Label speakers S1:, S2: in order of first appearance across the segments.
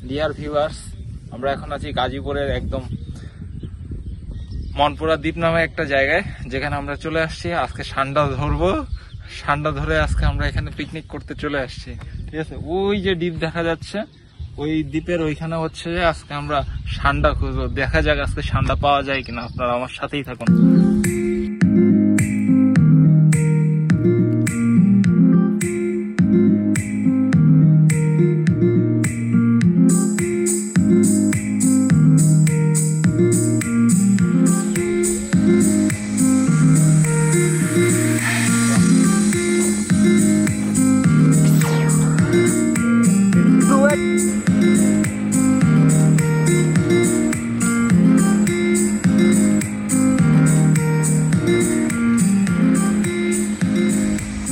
S1: Dear viewers, আমরা এখন আছি গাজীপুরের একদম মনপুরা দ্বীপ নামে একটা জায়গায়, যেখানে আমরা চলে আসছি আজকে সান্ডা ধরবো। সান্ডা ধরে আজকে আমরা এখানে পিকনিক করতে চলে আসছি, ঠিক আছে। ওই যে দ্বীপ দেখা যাচ্ছে, ওই দ্বীপের ওইখানে হচ্ছে যে আজকে আমরা সান্ডা খুঁজবো। দেখা যাক আজকে সান্ডা পাওয়া যায় কিনা, আপনারা আমার সাথেই থাকুন।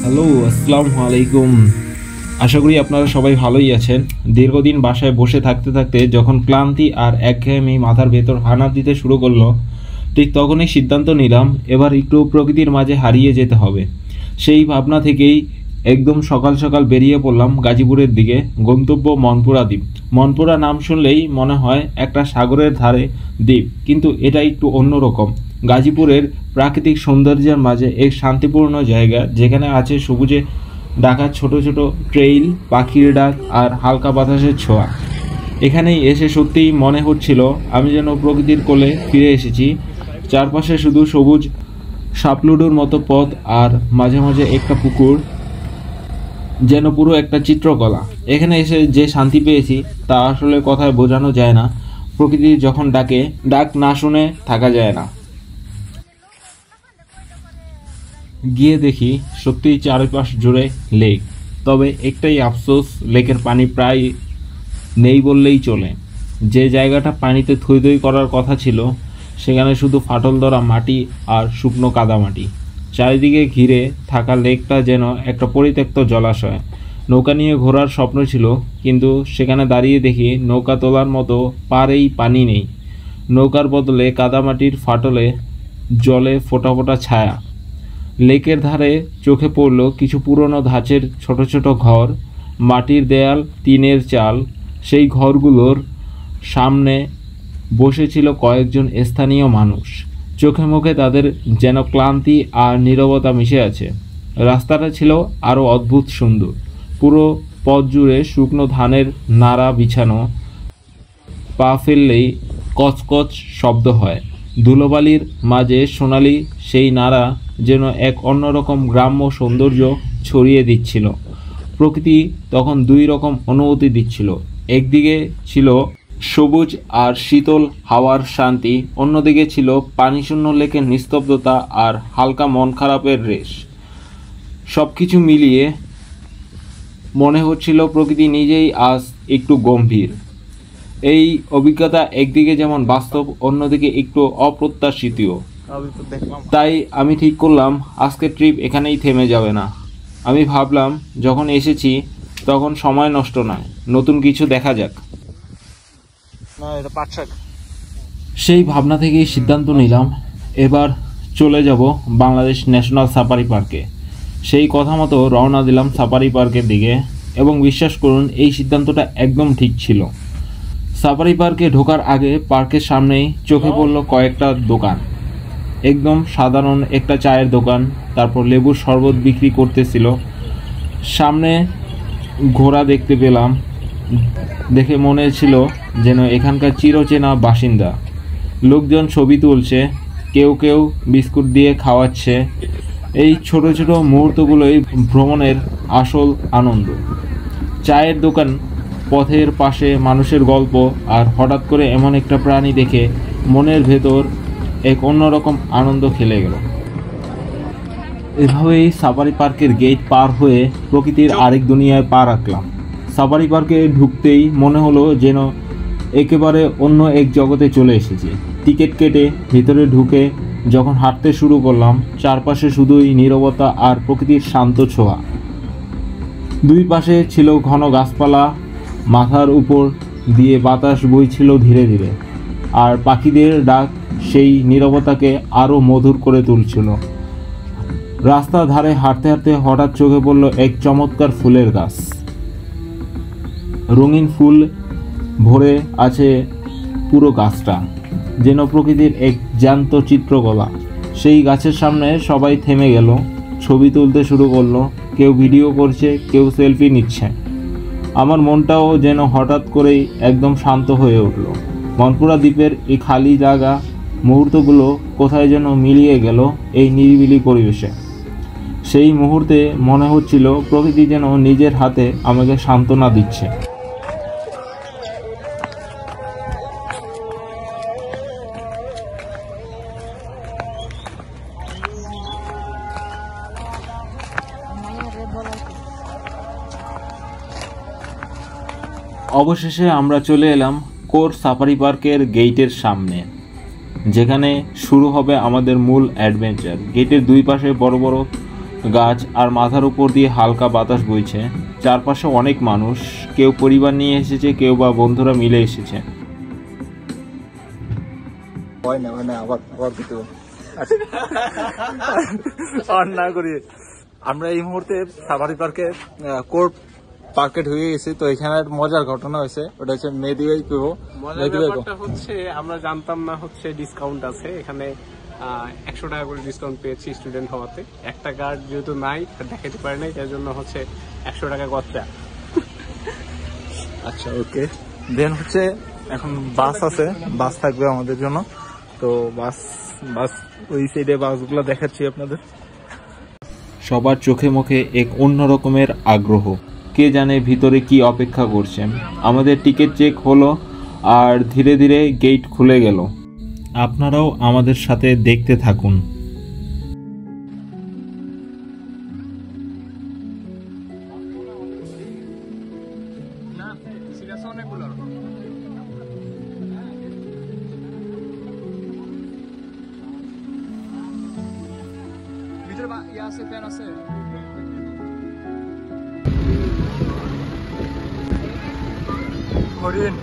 S2: হ্যালো, আসসালামু আলাইকুম। আশা করি আপনারা সবাই ভালোই আছেন। দীর্ঘদিন বাসায় বসে থাকতে থাকতে যখন ক্লান্তি আর একঘেয়েমি মাথার ভেতর হানা দিতে শুরু করলো, ঠিক তখনই সিদ্ধান্ত নিলাম এবার একটু প্রকৃতির মাঝে হারিয়ে যেতে হবে। সেই ভাবনা থেকেই একদম সকাল সকাল বেরিয়ে পড়লাম গাজীপুরের দিকে। গন্তব্য মনপুরা দ্বীপ। মনপুরা নাম শুনলেই মনে হয় একটা সাগরের ধারে দ্বীপ, কিন্তু এটা একটু অন্যরকম। গাজীপুরের প্রাকৃতিক সৌন্দর্যের মাঝে এক শান্তিপূর্ণ জায়গা, যেখানে আছে সবুজে ঢাকা ছোট ছোট ট্রেইল, পাখির ডাক আর হালকা বাতাসের ছোঁয়া। এখানেই এসে সত্যিই মনে হচ্ছিল আমি যেন প্রকৃতির কোলে ফিরে এসেছি। চারপাশে শুধু সবুজ, সাপলুডুর মতো পথ আর মাঝে মাঝে একটা পুকুর, যেন পুরো একটা চিত্রকলা। এখানে এসে যে শান্তি পেয়েছি তা আসলে কথায় বোঝানো যায় না। প্রকৃতি যখন ডাকে, ডাক না শুনে থাকা যায় না। গিয়ে দেখি সত্যিই চারপাশ জুড়ে লেক, তবে একটাই আফসোস, লেকের পানি প্রায় নেই বললেই চলে। যে জায়গাটা পানিতে থই থই করার কথা ছিল, সেখানে শুধু ফাটল ধরা মাটি আর শুকনো কাদামাটি। চারিদিকে ঘিরে থাকা লেকটা যেন একটা পরিত্যক্ত জলাশয়। নৌকা নিয়ে ঘোরার স্বপ্ন ছিল, কিন্তু সেখানে দাঁড়িয়ে দেখি নৌকা তোলার মতো পাড়েই পানি নেই। নৌকার বদলে কাদামাটির ফাটলে জলে ফোঁটা ফোঁটা ছায়া। লেকের ধারে চোখে পড়ল কিছু পুরনো ধাঁচের ছোট ছোট ঘর, মাটির দেয়াল, টিনের চাল। সেই ঘরগুলোর সামনে বসেছিল কয়েকজন স্থানীয় মানুষ। চোখে মুখে তাদের যেন ক্লান্তি আর নীরবতা মিশে আছে। রাস্তাটা ছিল আরও অদ্ভুত সুন্দর। পুরো পথ জুড়ে শুকনো ধানের নাড়া বিছানো, পা ফেললেই কচকচ শব্দ হয়। ধুলোবালির মাঝে সোনালি সেই নাড়া যেন এক অন্যরকম গ্রাম্য সৌন্দর্য ছড়িয়ে দিচ্ছিল। প্রকৃতি তখন দুই রকম অনুভূতি দিচ্ছিল। একদিকে ছিল সবুজ আর শীতল হাওয়ার শান্তি, অন্যদিকে ছিল পানিশূন্য লেকের নিস্তব্ধতা আর হালকা মন খারাপের রেশ। সব কিছু মিলিয়ে মনে হচ্ছিল প্রকৃতি নিজেই আজ একটু গম্ভীর। এই অভিজ্ঞতা একদিকে যেমন বাস্তব, অন্যদিকে একটু অপ্রত্যাশিতও। তাই আমি ঠিক করলাম আজকের ট্রিপ এখানেই থেমে যাবে না। আমি ভাবলাম যখন এসেছি তখন সময় নষ্ট নয়, নতুন কিছু দেখা যাক। সেই ভাবনা থেকেই সিদ্ধান্ত নিলাম এবার চলে যাব বাংলাদেশ ন্যাশনাল সাফারি পার্কে। সেই কথা মতো রওনা দিলাম সাফারি পার্কের দিকে, এবং বিশ্বাস করুন এই সিদ্ধান্তটা একদম ঠিক ছিল। সাফারি পার্কে ঢোকার আগে পার্কের সামনেই চোখে পড়ল কয়েকটা দোকান। একদম সাধারণ একটা চায়ের দোকান, তারপর লেবুর শরবত বিক্রি করতেছিল। সামনে ঘোড়া দেখতে পেলাম, দেখে মনে ছিল যেন এখানকার চিরচেনা বাসিন্দা। লোকজন ছবি তুলছে, কেউ কেউ বিস্কুট দিয়ে খাওয়াচ্ছে। এই ছোট ছোট মুহূর্তগুলোই ভ্রমণের আসল আনন্দ। চায়ের দোকান, পথের পাশে মানুষের গল্প, আর হঠাৎ করে এমন একটা প্রাণী দেখে মনের ভেতর এক অন্যরকম আনন্দ খেলে গেল। এভাবেই সাফারি পার্কের গেট পার হয়ে প্রকৃতির আরেক দুনিয়ায় পা রাখলাম। সাফারি পার্কে ঢুকতেই মনে হলো যেন একেবারে অন্য এক জগতে চলে এসেছি। টিকিট কেটে ভিতরে ঢুকে যখন হাঁটতে শুরু করলাম, চারপাশে শুধুই নীরবতা আর প্রকৃতির শান্ত ছোঁয়া। দুই পাশে ছিল ঘন গাছপালা, মাথার উপর দিয়ে বাতাস বইছিল ধীরে ধীরে, আর পাখিদের ডাক সেই নীরবতাকে আরও মধুর করে তুলছিল। রাস্তার ধারে হাঁটতে হাঁটতে হঠাৎ চোখে পড়ল এক চমৎকার ফুলের গাছ। রঙিন ফুল ভরে আছে পুরো গাছটা, যেন প্রকৃতির এক জ্যান্ত চিত্রকলা। সেই গাছের সামনে সবাই থেমে গেল, ছবি তুলতে শুরু করলো, কেউ ভিডিও করছে, কেউ সেলফি নিচ্ছে। আমার মনটাও যেন হঠাৎ করেই একদম শান্ত হয়ে উঠল। মনপুরা দ্বীপের এই খালি জায়গা মুহূর্তগুলো কোথায় যেন মিলিয়ে গেল এই নিরিবিলি পরিবেশে। সেই মুহূর্তে মনে হচ্ছিল প্রকৃতি যেন নিজের হাতে আমাকে সান্ত্বনা দিচ্ছে। অবশেষে আমরা চলে এলাম কোর সাফারি পার্কের গেটের সামনে, যেখানে শুরু হবে আমাদের মূল অ্যাডভেঞ্চার। গেটের দুই পাশে বড় বড় গাছ আর মাথার উপর দিয়ে হালকা বাতাস বইছে। চারপাশে অনেক মানুষ, কেউ পরিবার নিয়ে এসেছে, কেউ বা বন্ধুরা মিলে এসেছে।
S1: আমরা এই মুহূর্তে সাফারি পার্কে কোর পার্কে ঢুকে গেছি। তো এখানে মজার ঘটনা হয়েছে, ওটা হচ্ছে মেদিবাই পিবো।
S3: ব্যাপারটা হচ্ছে আমরা জানতাম না হচ্ছে ডিসকাউন্ট আছে এখানে, 100 টাকা করে ডিসকাউন্ট পেয়েছি স্টুডেন্ট হওয়াতে। একটা কার্ড যেহেতু নাই, দেখাতে পারে নাই, তার জন্য হচ্ছে 100 টাকা গচ্চা।
S1: আচ্ছা, ওকে। দেন হচ্ছে এখন বাস আছে, বাস থাকবে আমাদের জন্য। তো বাস ওই সাইডে বাসগুলো দেখাচ্ছি আপনাদের।
S2: সবার চোখে মুখে এক অন্য রকমের আগ্রহ, কে জানে ভিতরে কি অপেক্ষা করছে। আমাদের টিকিট চেক হলো আর ধীরে ধীরে গেট খুলে গেল। আপনারাও আমাদের সাথে দেখতে থাকুন।
S1: হরিণ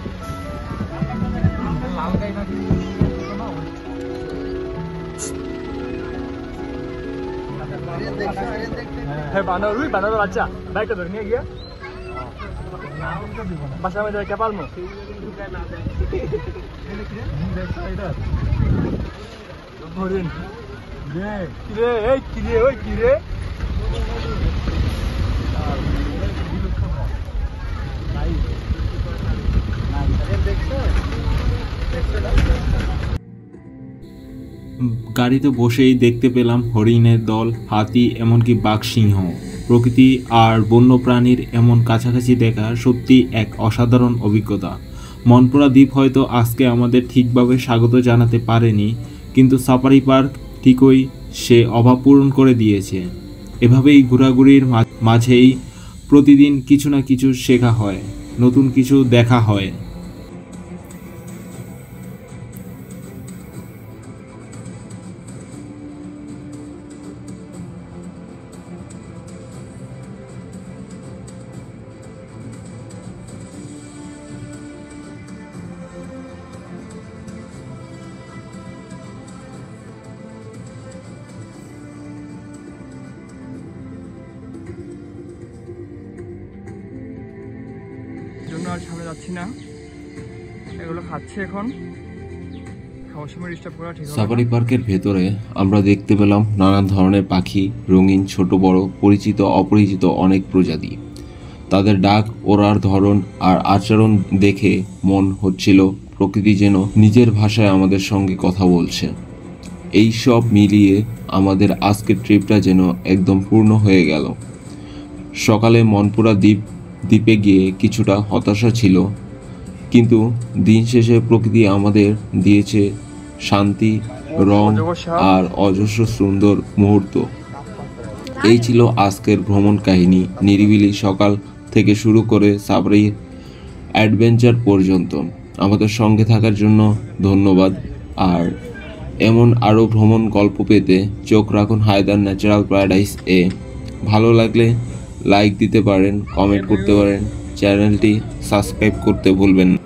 S1: হ্যাঁ, বানর বাচ্চা বাইকটা ধরে নিয়ে গিয়া বাসার মধ্যে রেখে পারবো। হরিণ কিরে, এই কিরে, ওই কিরে।
S2: গাড়িতে বসেই দেখতে পেলাম হরিণের দল, হাতি, এমনকি বাঘ, সিংহ। প্রকৃতি আর বন্যপ্রাণীর এমন কাছাকাছি দেখা সত্যি এক অসাধারণ অভিজ্ঞতা। মনপুরা দ্বীপ হয়তো আজকে আমাদের ঠিকভাবে স্বাগত জানাতে পারেনি, কিন্তু সাফারি পার্ক ঠিকই সে অভাব পূরণ করে দিয়েছে। এভাবেই ঘোরাঘুরির মাঝেই প্রতিদিন কিছু না কিছু শেখা হয়, নতুন কিছু দেখা হয়।
S1: জন্য আর সামনে যাচ্ছি না, এগুলো খাচ্ছে এখন। খাওয়ার সময় ডিস্টার্ব করা ঠিক হবে না।
S4: সাফারি পার্কের ভেতরে আমরা দেখতে পেলাম নানান ধরনের পাখি, রঙিন, ছোট বড়, পরিচিত অপরিচিত অনেক প্রজাতি। তাদের ডাক, ওড়ার ধরন আর আচরণ দেখে মন হচ্ছিল প্রকৃতি যেন নিজের ভাষায় আমাদের সঙ্গে কথা বলছে। এই সব মিলিয়ে আমাদের আজকের ট্রিপটা যেন একদম পূর্ণ হয়ে গেল। সকালে মনপুরা দ্বীপে গিয়ে কিছুটা হতাশা ছিল, কিন্তু দিন শেষে প্রকৃতি আমাদের দিয়েছে শান্তি, রং আর অজস্র সুন্দর মুহূর্ত। এই ছিল আজকের ভ্রমণ কাহিনী। নিরিবিলি সকাল থেকে শুরু করে সাফারি অ্যাডভেঞ্চার পর্যন্ত আমাদের সঙ্গে থাকার জন্য ধন্যবাদ। আর এমন আরও ভ্রমণ গল্প পেতে চোখ রাখুন হায়দার ন্যাচারাল প্যারাডাইস এ। ভালো লাগলে লাইক দিতে পারেন, কমেন্ট করতে পারেন, চ্যানেলটি সাবস্ক্রাইব করতে ভুলবেন না।